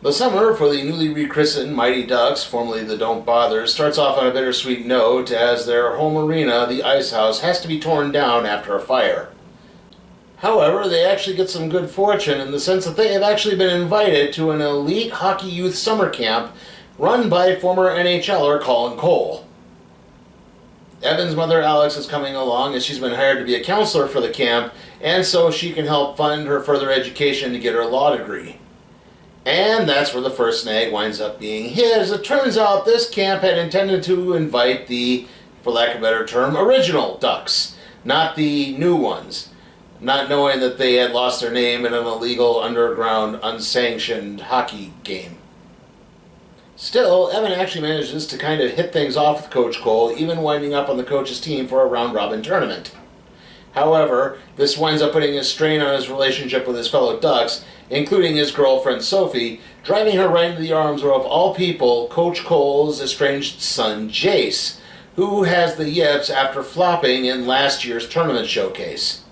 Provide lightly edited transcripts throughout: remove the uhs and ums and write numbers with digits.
The summer for the newly rechristened Mighty Ducks, formerly the Don't Bothers, starts off on a bittersweet note as their home arena, the Ice House, has to be torn down after a fire. However, they actually get some good fortune in the sense that they have actually been invited to an elite hockey youth summer camp run by former NHLer Colin Cole. Evan's mother Alex is coming along as she's been hired to be a counselor for the camp, and so she can help fund her further education to get her law degree. And that's where the first snag winds up being hit. As it turns out, this camp had intended to invite the, for lack of a better term, original Ducks, not the new ones, not knowing that they had lost their name in an illegal, underground, unsanctioned hockey game. Still, Evan actually manages to kind of hit things off with Coach Cole, even winding up on the coach's team for a round-robin tournament. However, this winds up putting a strain on his relationship with his fellow Ducks, including his girlfriend Sophie, driving her right into the arms of all people, Coach Cole's estranged son Jace, who has the yips after flopping in last year's tournament showcase.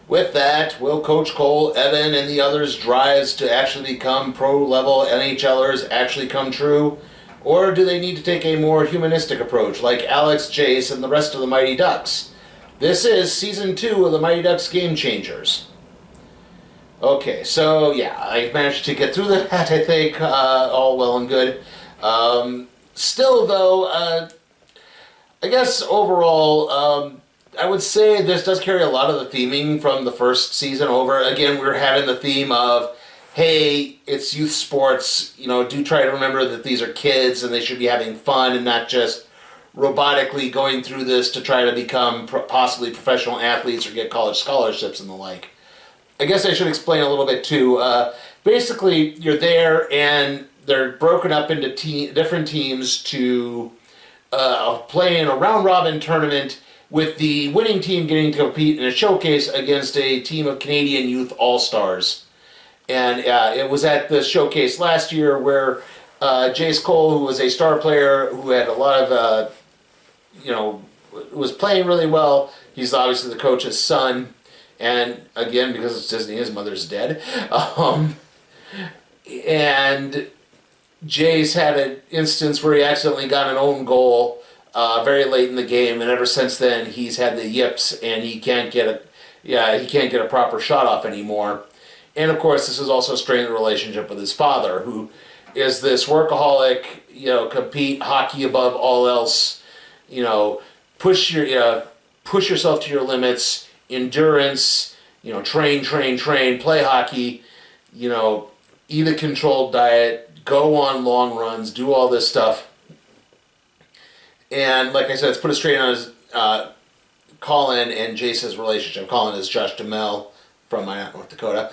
With that, will Coach Cole, Evan, and the others' drives to actually become pro-level NHLers actually come true? Or do they need to take a more humanistic approach, like Alex, Jace, and the rest of the Mighty Ducks? This is Season 2 of the Mighty Ducks Game Changers. Okay, so yeah, I managed to get through that, I think, all well and good. Still, though, I guess overall, I would say this does carry a lot of the theming from the first season over. Again, we're having the theme of, hey, it's youth sports, you know, do try to remember that these are kids and they should be having fun and not just robotically going through this to try to become possibly professional athletes or get college scholarships and the like. I guess I should explain a little bit too. Basically, you're there and they're broken up into different teams to play in a round-robin tournament with the winning team getting to compete in a showcase against a team of Canadian Youth All-Stars. And it was at the showcase last year where Jace Cole, who was a star player who had a lot of, was playing really well. He's obviously the coach's son. And again, because it's Disney, his mother's dead. And Jace had an instance where he accidentally got an own goal very late in the game, and ever since then he's had the yips, and he can't get a proper shot off anymore. And of course, this has also strained the relationship with his father, who is this workaholic, compete hockey above all else, push yourself to your limits. Endurance, train, play hockey, eat a controlled diet, go on long runs, do all this stuff. And like I said, it's put a strain on his Colin and Jace's relationship. Colin is Josh Duhamel from North Dakota,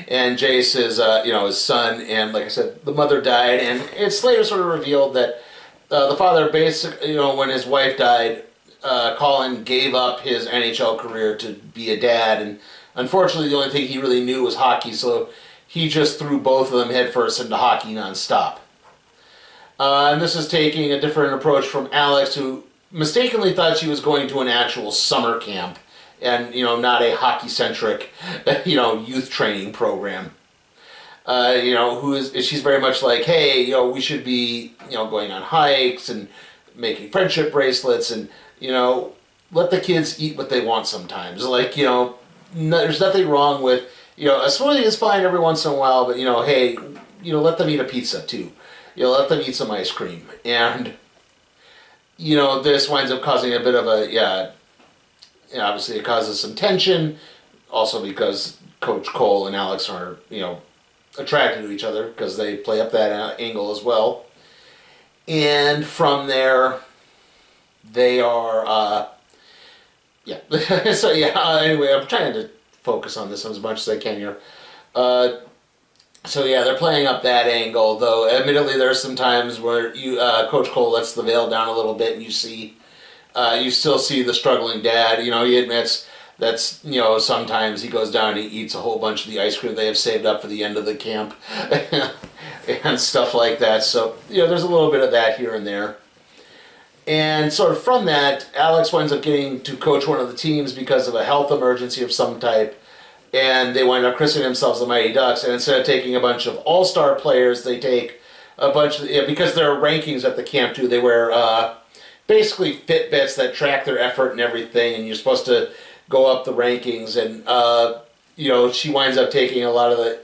and Jace is his son. And like I said, the mother died, and it's later sort of revealed that the father basically, when his wife died, Colin gave up his NHL career to be a dad, and unfortunately the only thing he really knew was hockey, so he just threw both of them headfirst into hockey nonstop. And this is taking a different approach from Alex, who mistakenly thought she was going to an actual summer camp, and not a hockey-centric youth training program. She's very much like, hey, we should be going on hikes and making friendship bracelets and let the kids eat what they want sometimes. Like, there's nothing wrong with, a smoothie is fine every once in a while, but, hey, let them eat a pizza too. Let them eat some ice cream. And, this winds up causing a bit of obviously it causes some tension, also because Coach Cole and Alex are, attracted to each other because they play up that angle as well. And from there, they are, so anyway, I'm trying to focus on this as much as I can here. They're playing up that angle, though admittedly there are some times where Coach Cole lets the veil down a little bit and you still see the struggling dad. He admits that's, sometimes he goes down and he eats a whole bunch of the ice cream they have saved up for the end of the camp and stuff like that. So, there's a little bit of that here and there. And sort of from that, Alex winds up getting to coach one of the teams because of a health emergency of some type. and they wind up christening themselves the Mighty Ducks. And instead of taking a bunch of all-star players, they take a bunch of, because there are rankings at the camp too. They wear basically Fitbits that track their effort and everything, and you're supposed to go up the rankings. And she winds up taking a lot of the,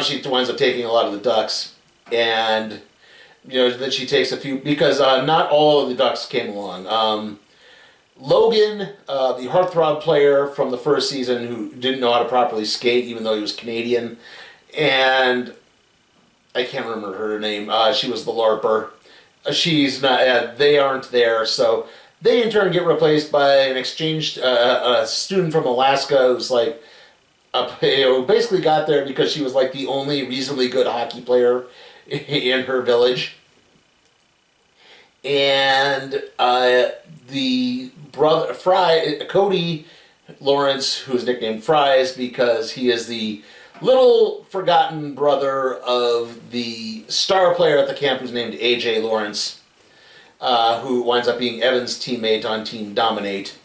she winds up taking a lot of the Ducks, and then she takes a few, because not all of the Ducks came along. Logan, the heartthrob player from the first season who didn't know how to properly skate even though he was Canadian, and I can't remember her name. She was the LARPer. She's not. They aren't there, so they in turn get replaced by an exchange a student from Alaska who's like who basically got there because she was like the only reasonably good hockey player in her village. And the brother, Cody Lawrence, who's nicknamed Fries because he is the little forgotten brother of the star player at the camp who's named AJ Lawrence, who winds up being Evan's teammate on Team Dominate.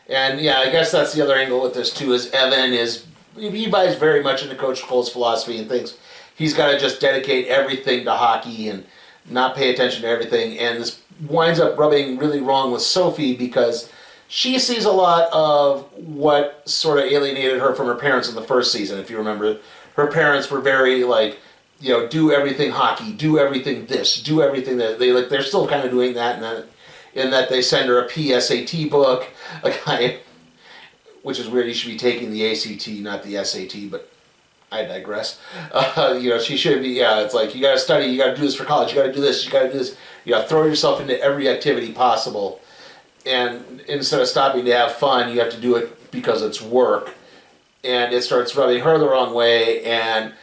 And yeah, I guess that's the other angle with this too, is Evan he buys very much into Coach Cole's philosophy and thinks he's got to just dedicate everything to hockey and not pay attention to everything. And this winds up rubbing really wrong with Sophie because she sees a lot of what sort of alienated her from her parents in the first season. If you remember, her parents were very like, do everything hockey, do everything this, do everything that. They're still kind of doing that, in that they send her a PSAT book, which is weird. You should be taking the ACT, not the SAT, but I digress. She should be, it's like, you got to study, you got to do this for college, you got to do this, you got to do this. You got to throw yourself into every activity possible. And instead of stopping to have fun, you have to do it because it's work. And it starts rubbing her the wrong way. And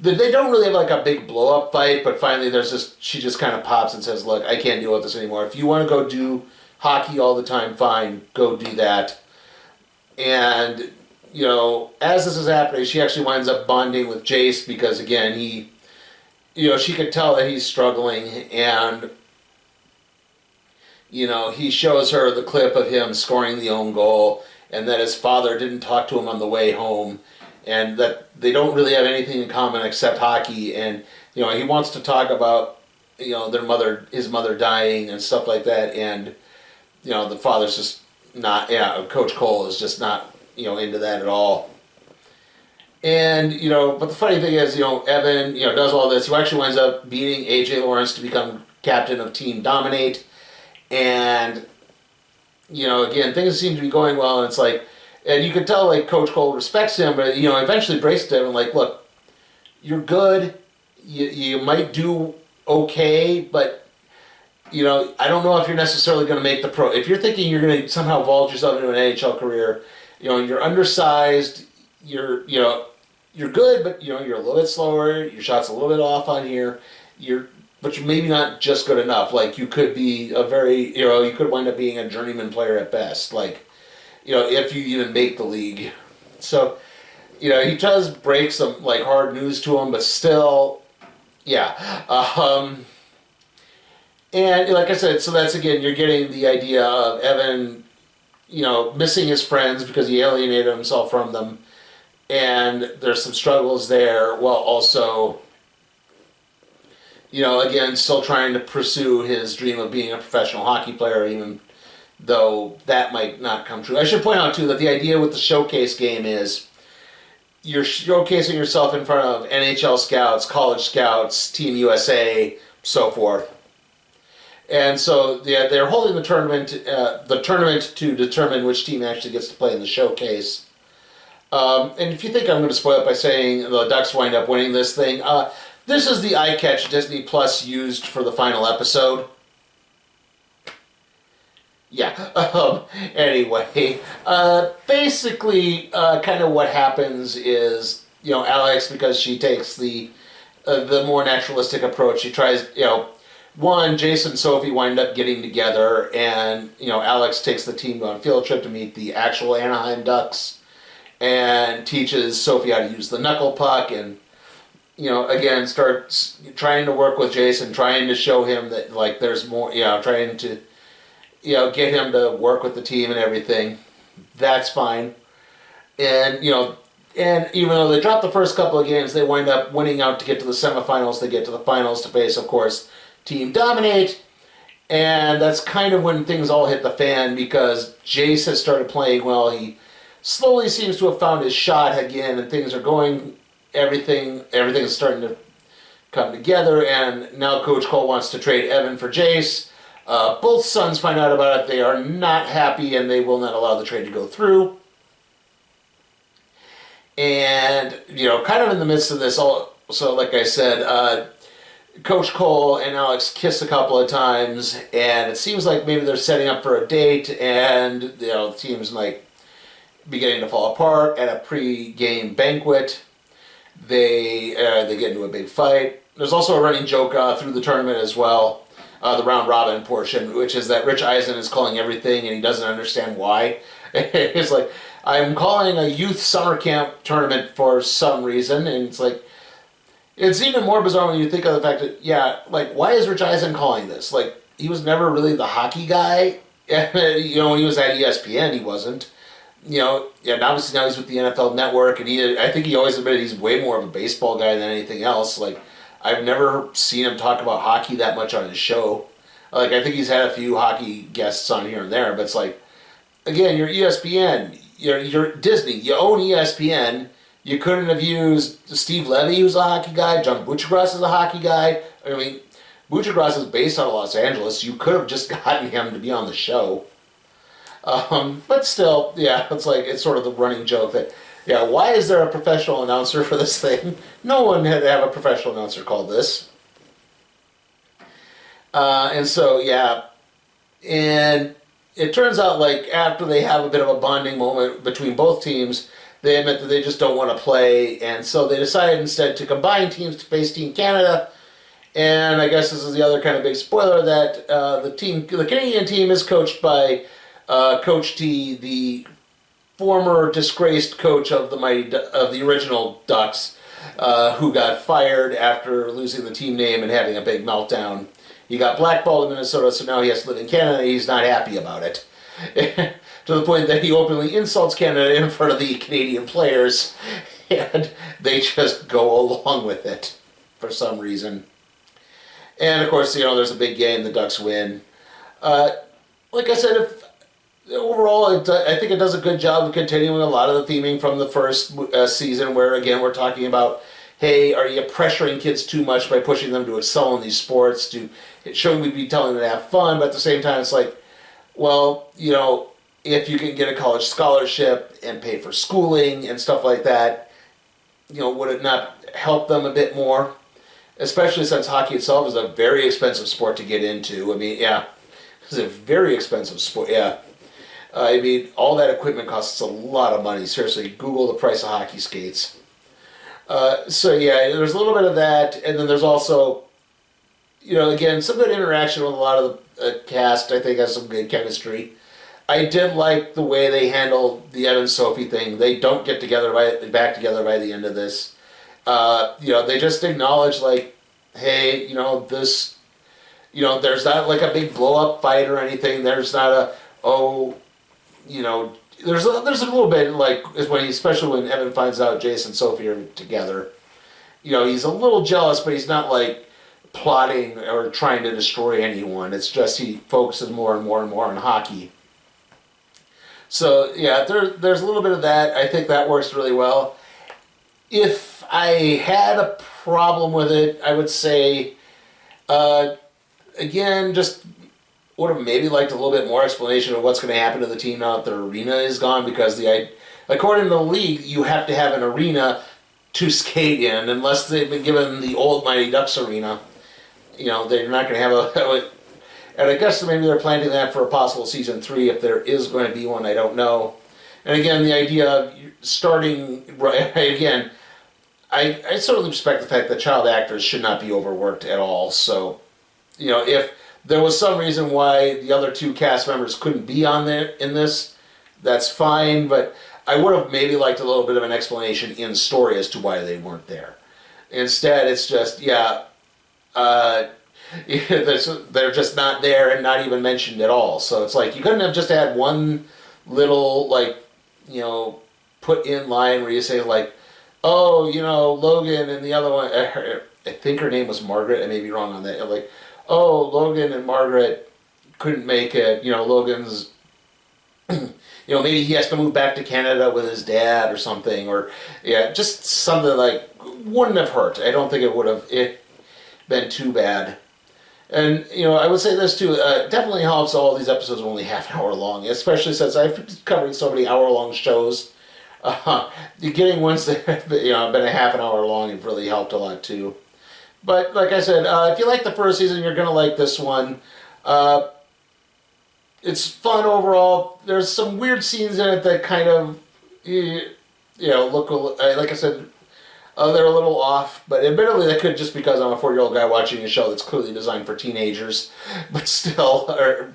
they don't really have like a big blow-up fight, but finally she just kind of pops and says, look, I can't deal with this anymore. If you want to go do hockey all the time, fine, go do that. And, as this is happening, she actually winds up bonding with Jace because, again, she could tell that he's struggling, and he shows her the clip of him scoring the own goal, and that his father didn't talk to him on the way home, and that they don't really have anything in common except hockey. And he wants to talk about his mother dying and stuff like that, and the father's just not. Coach Cole is just not into that at all. And but the funny thing is, Evan does all this. He actually winds up beating AJ Lawrence to become captain of Team Dominate. And, again, things seem to be going well, and it's like, and you can tell, like, Coach Cole respects him, but, eventually breaks to him, like, look, you're good, you might do okay, but, I don't know if you're necessarily going to make the pro. If you're thinking you're going to somehow vault yourself into an NHL career, you're undersized, you're good, but, you're a little bit slower, your shot's a little bit off on here, but you're maybe not just good enough. Like, you could be you could wind up being a journeyman player at best. Like, if you even make the league. So, he does break some, like, hard news to him, but still, yeah. And like I said, so that's, again, you're getting the idea of Evan, missing his friends because he alienated himself from them. And there's some struggles there, while also, again, still trying to pursue his dream of being a professional hockey player, even though that might not come true. I should point out, too, that the idea with the showcase game is you're showcasing yourself in front of NHL scouts, college scouts, Team USA, so forth. And so they're holding the tournament to determine which team actually gets to play in the showcase. And if you think I'm going to spoil it by saying the Ducks wind up winning this thing, this is the eye catch Disney Plus used for the final episode. Yeah. Anyway, basically, kind of what happens is, Alex, because she takes the more naturalistic approach, she tries, Jason and Sophie wind up getting together, and, Alex takes the team on a field trip to meet the actual Anaheim Ducks, and teaches Sophie how to use the Knucklepuck, and, again, starts trying to work with Jason, trying to show him that, like, there's more, trying to, get him to work with the team and everything. That's fine. And, And even though they dropped the first couple of games, they wind up winning out to get to the semifinals. They get to the finals to face, of course, Team Dominate. And that's kind of when things all hit the fan because Jace has started playing well. He slowly seems to have found his shot again, and things are going, everything's starting to come together, and now Coach Cole wants to trade Evan for Jace. Both sons find out about it. They are not happy, and they will not allow the trade to go through. And, kind of in the midst of this, so like I said, Coach Cole and Alex kiss a couple of times, and it seems like maybe they're setting up for a date, and, the team's like beginning to fall apart. At a pre-game banquet, they get into a big fight. There's also a running joke through the tournament as well, the round robin portion, which is that Rich Eisen is calling everything and he doesn't understand why. It's like, I'm calling a youth summer camp tournament for some reason, and it's like, it's even more bizarre when you think of the fact that, why is Rich Eisen calling this? Like, he was never really the hockey guy. When he was at ESPN, he wasn't. And obviously now he's with the NFL Network, and I think he always admitted he's way more of a baseball guy than anything else. Like, I've never seen him talk about hockey that much on his show. Like, I think he's had a few hockey guests on here and there, but it's like, again, you're ESPN, you're Disney, you own ESPN. You couldn't have used Steve Levy, who's a hockey guy. John Buccigross is a hockey guy. I mean, Buccigross is based out of Los Angeles. You could have just gotten him to be on the show. But still, it's sort of the running joke that, why is there a professional announcer for this thing? No one had to have a professional announcer called this. And it turns out, after they have a bit of a bonding moment between both teams, they admit that they just don't want to play, and so they decided instead to combine teams to face Team Canada. And I guess this is the other kind of big spoiler that the Canadian team is coached by Coach T, the former disgraced coach of the original Ducks, who got fired after losing the team name and having a big meltdown. He got blackballed in Minnesota, so now he has to live in Canada. He's not happy about it. To the point that he openly insults Canada in front of the Canadian players, and they just go along with it for some reason. And of course, there's a big game, the Ducks win. Like I said, overall, I think it does a good job of continuing a lot of the theming from the first season, where again we're talking about, hey, are you pressuring kids too much by pushing them to excel in these sports? Shouldn't we be telling them to have fun? But at the same time, it's like, well, if you can get a college scholarship and pay for schooling and stuff like that, would it not help them a bit more? Especially since hockey itself is a very expensive sport to get into. I mean, it's a very expensive sport, I mean, all that equipment costs a lot of money. Seriously, Google the price of hockey skates. There's a little bit of that, and then there's also, again, some good interaction with a lot of the cast. I think has some good chemistry. I did like the way they handled the Evan Sophie thing. They don't get back together by the end of this. They just acknowledge, hey, this, there's not a big blow-up fight or anything. There's not there's a little bit especially when Evan finds out Jace and Sophie are together. He's a little jealous, but he's not plotting or trying to destroy anyone. It's just he focuses more and more and more on hockey. So, there's a little bit of that. I think that works really well. If I had a problem with it, I would say, again, just would have maybe liked a little bit more explanation of what's going to happen to the team now that their arena is gone, because according to the league, you have to have an arena to skate in, unless they've been given the old Mighty Ducks arena. They're not going to have and I guess maybe they're planning that for a possible season 3 if there is going to be one. I don't know. And again, the idea of starting again, I certainly respect the fact that child actors should not be overworked at all. So, if there was some reason why the other 2 cast members couldn't be on there in this, that's fine. But I would have maybe liked a little bit of an explanation in story as to why they weren't there. Instead, it's just they're just not there and not even mentioned at all. So it's like you couldn't have just had one little put in line where you say like, oh, you know, Logan and the other one, I think her name was Margaret, I may be wrong on that, like, oh, Logan and Margaret couldn't make it, you know, Logan's, you know, maybe he has to move back to Canada with his dad or something, or, yeah, just something like, wouldn't have hurt. I don't think it would have been too bad. And, you know, I would say this too, it definitely helps all these episodes are only half an hour long, especially since I've been covering so many hour-long shows. Getting ones that have been, you know, been a half an hour long have really helped a lot too. But, like I said, if you like the first season, you're going to like this one. It's fun overall. There's some weird scenes in it that kind of, you know, look, like I said, they're a little off, but admittedly that could just because I'm a 4-year-old guy watching a show that's clearly designed for teenagers, but still, or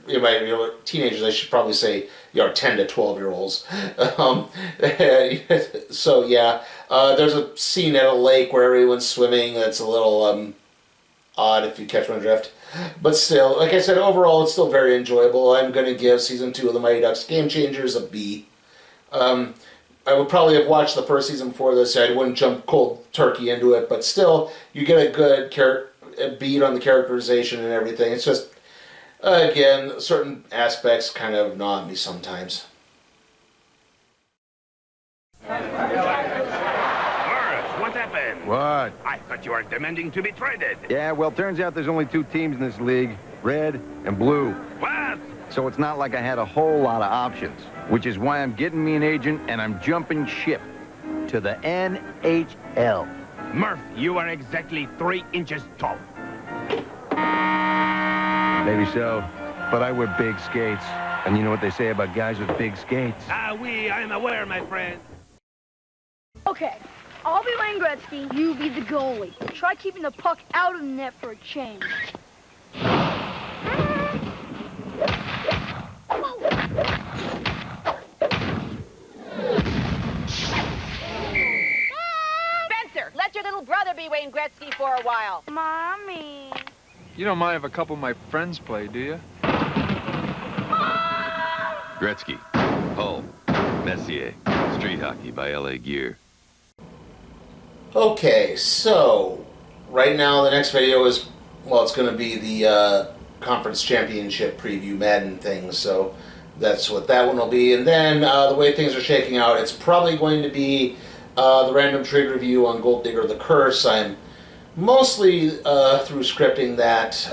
teenagers, I should probably say, 10 to 12-year-olds. So yeah, there's a scene at a lake where everyone's swimming that's a little odd, if you catch my drift. But still, like I said, overall it's still very enjoyable. I'm going to give Season 2 of The Mighty Ducks Game Changers a B. I would probably have watched the first season before this. I wouldn't jump cold turkey into it, but still, you get a good beat on the characterization and everything. It's just, again, certain aspects kind of gnaw at me sometimes. Morris, what happened? What? I thought you were demanding to be traded. Yeah, well, turns out there's only 2 teams in this league, red and blue. What? So it's not like I had a whole lot of options, which is why I'm getting me an agent and I'm jumping ship to the NHL. Murph, you are exactly 3 inches tall. Maybe so, but I wear big skates. And you know what they say about guys with big skates? Ah, oui, I'm aware, my friend. Okay, I'll be Wayne Gretzky, you be the goalie. Try keeping the puck out of the net for a change. Spencer, let your little brother be Wayne Gretzky for a while. Mommy. You don't mind if a couple of my friends play, do you? Gretzky, Hull, Messier, Street Hockey by LA Gear. Okay, so right now the next video is, well, it's going to be the conference championship preview Madden thing, so that's what that one will be. And then the way things are shaking out, it's probably going to be the random trade review on Gold Digger the Curse. I'm mostly through scripting that,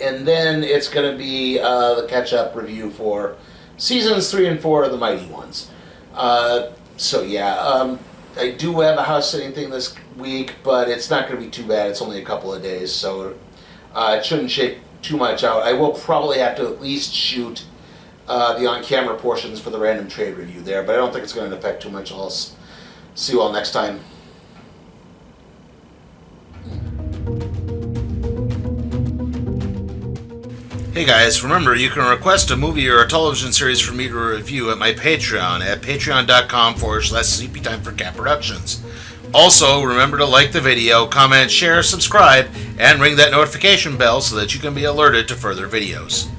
and then it's going to be the catch-up review for seasons 3 and 4 of the Mighty Ones. So yeah, I do have a house sitting thing this week, but it's not going to be too bad. It's only a couple of days, so it shouldn't shake too much out. I will probably have to at least shoot the on-camera portions for the random trade review there, but I don't think it's going to affect too much else. See you all next time. Hey guys, remember you can request a movie or a television series for me to review at my Patreon at patreon.com/CPTime for Cat Productions. Also, remember to like the video, comment, share, subscribe, and ring that notification bell so that you can be alerted to further videos.